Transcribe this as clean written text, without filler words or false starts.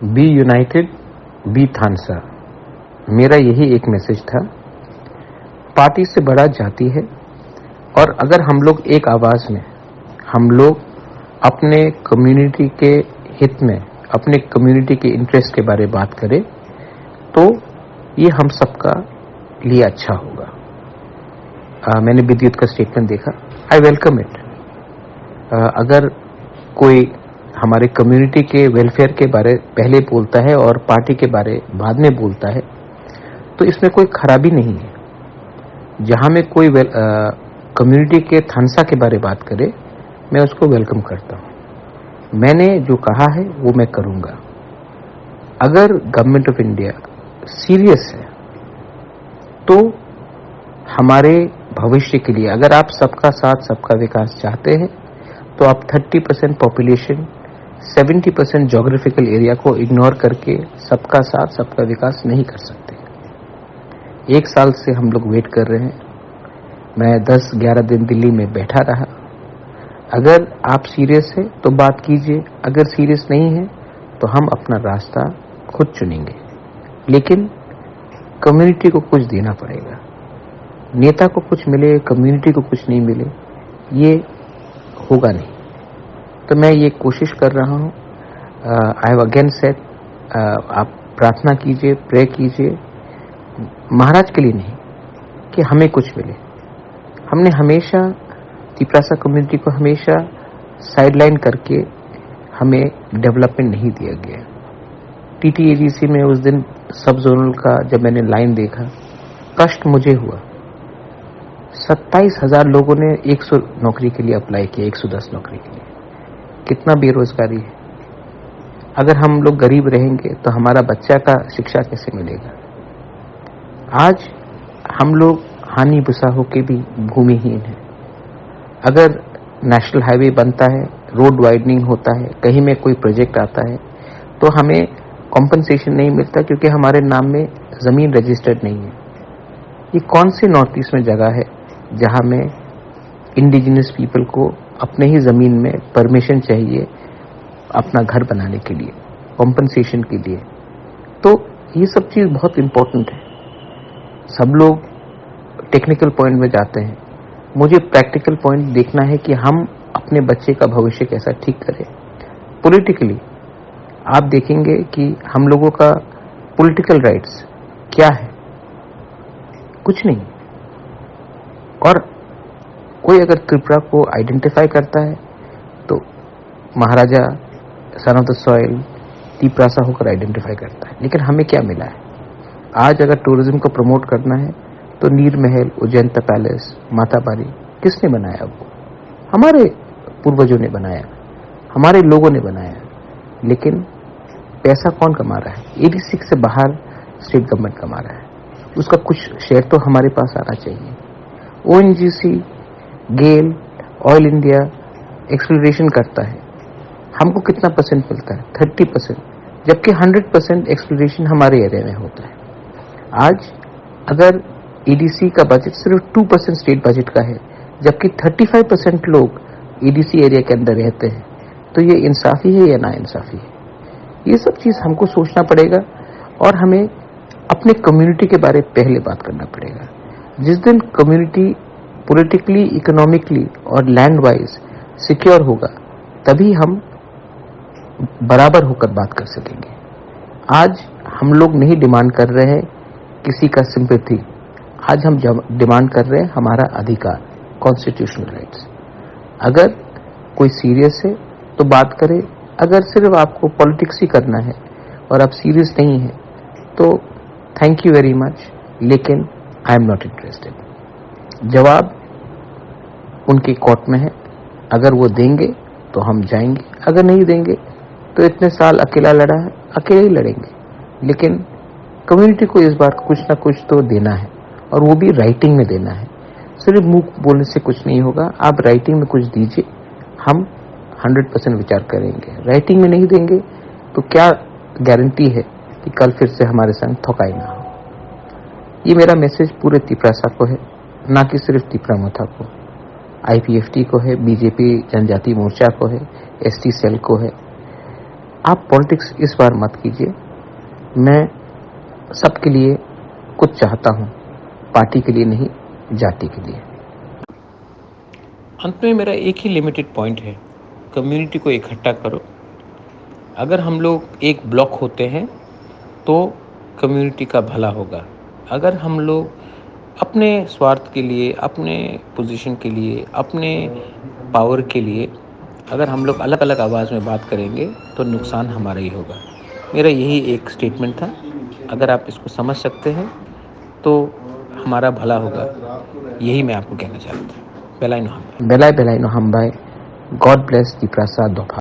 Be united, B थानसा। मेरा यही एक मैसेज था। पार्टी से बड़ा जाति है, और अगर हम लोग एक आवाज में हम लोग अपने कम्युनिटी के हित में, अपने कम्युनिटी के इंटरेस्ट के बारे में बात करें, तो ये हम सबका लिए अच्छा होगा। मैंने विद्युत का स्टेटमेंट देखा, आई वेलकम इट। अगर कोई हमारे कम्युनिटी के वेलफेयर के बारे पहले बोलता है और पार्टी के बारे बाद में बोलता है, तो इसमें कोई खराबी नहीं है। जहां में कोई कम्युनिटी के थानसा के बारे बात करे, मैं उसको वेलकम करता हूं। मैंने जो कहा है वो मैं करूंगा। अगर गवर्नमेंट ऑफ इंडिया सीरियस है तो हमारे भविष्य के लिए, अगर आप सबका साथ सबका विकास चाहते हैं, तो आप 30% पॉपुलेशन, 70% ज्योग्राफिकल एरिया को इग्नोर करके सबका साथ सबका विकास नहीं कर सकते। 1 साल से हम लोग वेट कर रहे हैं। मैं 10-11 दिन दिल्ली में बैठा रहा। अगर आप सीरियस है तो बात कीजिए, अगर सीरियस नहीं है तो हम अपना रास्ता खुद चुनेंगे। लेकिन कम्युनिटी को कुछ देना पड़ेगा। नेता को कुछ मिले, कम्युनिटी को कुछ नहीं मिले, ये होगा नहीं। तो मैं ये कोशिश कर रहा हूँ। आई हैव अगेन सेड, आप प्रार्थना कीजिए, प्रे कीजिए, महाराज के लिए नहीं कि हमें कुछ मिले। हमने हमेशा तिपरासा कम्युनिटी को हमेशा साइडलाइन करके हमें डेवलपमेंट नहीं दिया गया। टीटीएजीसी में उस दिन सब जोनल का जब मैंने लाइन देखा, कष्ट मुझे हुआ। 27,000 लोगों ने 100 नौकरी के लिए अप्लाई किया, 110 नौकरी के लिए। कितना बेरोजगारी है। अगर हम लोग गरीब रहेंगे तो हमारा बच्चा का शिक्षा कैसे मिलेगा। आज हम लोग हानि बुसा होके भी भूमिहीन है। अगर नेशनल हाईवे बनता है, रोड वाइडनिंग होता है, कहीं में कोई प्रोजेक्ट आता है, तो हमें कॉम्पनसेशन नहीं मिलता क्योंकि हमारे नाम में जमीन रजिस्टर्ड नहीं है। ये कौन से नॉर्थ ईस्ट में जगह है जहां में इंडिजिनस पीपल को अपने ही जमीन में परमिशन चाहिए अपना घर बनाने के लिए, कॉम्पनसेशन के लिए। तो ये सब चीज बहुत इंपॉर्टेंट है। सब लोग टेक्निकल पॉइंट में जाते हैं, मुझे प्रैक्टिकल पॉइंट देखना है कि हम अपने बच्चे का भविष्य कैसा ठीक करें। पॉलिटिकली आप देखेंगे कि हम लोगों का पॉलिटिकल राइट्स क्या है, कुछ नहीं। और कोई अगर त्रिपुरा को आइडेंटिफाई करता है तो Maharaja, son of the soil, Tiprasa होकर आइडेंटिफाई करता है। लेकिन हमें क्या मिला है? आज अगर टूरिज्म को प्रमोट करना है तो नीर महल, उज्जैनता पैलेस, माताबारी किसने बनाया? वो हमारे पूर्वजों ने बनाया, हमारे लोगों ने बनाया। लेकिन पैसा कौन कमा रहा है? 86 से बाहर स्टेट गवर्नमेंट कमा रहा है। उसका कुछ शेयर तो हमारे पास आना चाहिए। ओएनजीसी, गेल, ऑयल इंडिया एक्सप्लोरेशन करता है, हमको कितना परसेंट मिलता है? 30%, जबकि 100% एक्सप्लोरेशन हमारे एरिया में होता है। आज अगर ईडीसी का बजट सिर्फ 2% स्टेट बजट का है, जबकि 35% लोग ईडीसी एरिया के अंदर रहते हैं, तो ये इंसाफी है या ना इंसाफी है? ये सब चीज हमको सोचना पड़ेगा और हमें अपने कम्युनिटी के बारे में पहले बात करना पड़ेगा। जिस दिन कम्युनिटी पॉलिटिकली, इकोनॉमिकली और लैंड वाइज सिक्योर होगा, तभी हम बराबर होकर बात कर सकेंगे। आज हम लोग नहीं डिमांड कर रहे हैं किसी का सिंपैथी, आज हम डिमांड कर रहे हैं हमारा अधिकार, कॉन्स्टिट्यूशनल राइट्स। अगर कोई सीरियस है तो बात करे। अगर सिर्फ आपको पॉलिटिक्स ही करना है और आप सीरियस नहीं है तो थैंक यू वेरी मच, लेकिन आई एम नॉट इंटरेस्टेड। जवाब उनके कोर्ट में है। अगर वो देंगे तो हम जाएंगे, अगर नहीं देंगे तो इतने साल अकेला लड़ा है, अकेले ही लड़ेंगे। लेकिन कम्युनिटी को इस बार कुछ ना कुछ तो देना है, और वो भी राइटिंग में देना है। सिर्फ मुंह बोलने से कुछ नहीं होगा। आप राइटिंग में कुछ दीजिए, हम 100% विचार करेंगे। राइटिंग में नहीं देंगे तो क्या गारंटी है कि कल फिर से हमारे संग ठोकाई ना हो। ये मेरा मैसेज पूरे तिपरासा को है, ना कि सिर्फ तिपरामथा को। आईपीएफटी को है, बीजेपी जनजाति मोर्चा को है, एसटी सेल को है। आप पॉलिटिक्स इस बार मत कीजिए। मैं सबके लिए कुछ चाहता हूं, पार्टी के लिए नहीं, जाति के लिए। अंत में मेरा एक ही लिमिटेड पॉइंट है, कम्युनिटी को इकट्ठा करो। अगर हम लोग एक ब्लॉक होते हैं तो कम्युनिटी का भला होगा। अगर हम लोग अपने स्वार्थ के लिए, अपने पोजीशन के लिए, अपने पावर के लिए अगर हम लोग अलग अलग आवाज़ में बात करेंगे तो नुकसान हमारा ही होगा। मेरा यही एक स्टेटमेंट था। अगर आप इसको समझ सकते हैं तो हमारा भला होगा। यही मैं आपको कहना चाहता था। बेलाय नो हम्बाय। बेलाय बेलाय नो हम्बाय। गॉड ब्लेस दी प्रसाद दोफा।